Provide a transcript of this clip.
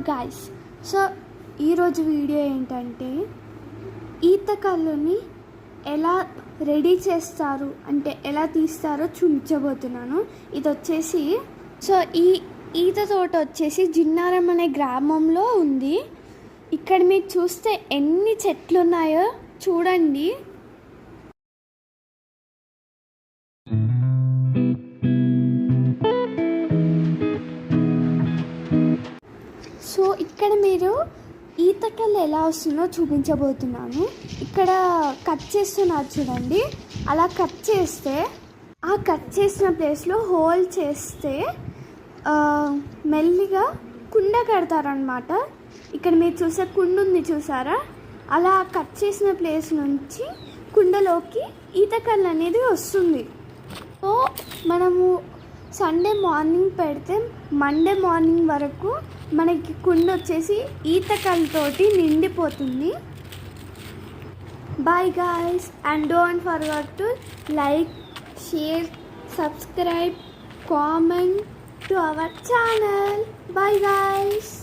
Guys, so ఈరోజు video ఏంటంటే ఈతకల్లుని ఎలా రెడీ చేస్తారు అంటే ఎలా తీస్తారో చూపించబోతున్నాను. ఇది వచ్చేసి ఈ ఈత తోట వచ్చేసి జిన్నారం అనే గ్రామంలో ఉంది. ఇక్కడ మీరు చూస్తే ఎన్ని చెట్లు ఉన్నాయో చూడండి. సో ఇక్కడ మీరు ఈతకల్లు ఎలా వస్తుందో చూపించబోతున్నాను. ఇక్కడ కట్ చేస్తున్నారు చూడండి. అలా కట్ చేస్తే ఆ కట్ చేసిన ప్లేస్లో హోల్ చేస్తే మెల్లిగా కుండ కడతారనమాట. ఇక్కడ మీరు చూసే కుండ ఉంది చూసారా, అలా కట్ చేసిన ప్లేస్ నుంచి కుండలోకి ఈతకల్లు అనేది వస్తుంది. సో మనము సండే మార్నింగ్ పెడితే మండే మార్నింగ్ వరకు మనకి కుండ వచ్చేసి ఈతకల్లుతోటి నిండిపోతుంది. Bye guys, and don't forget to like, share, subscribe, comment to our channel. Bye guys.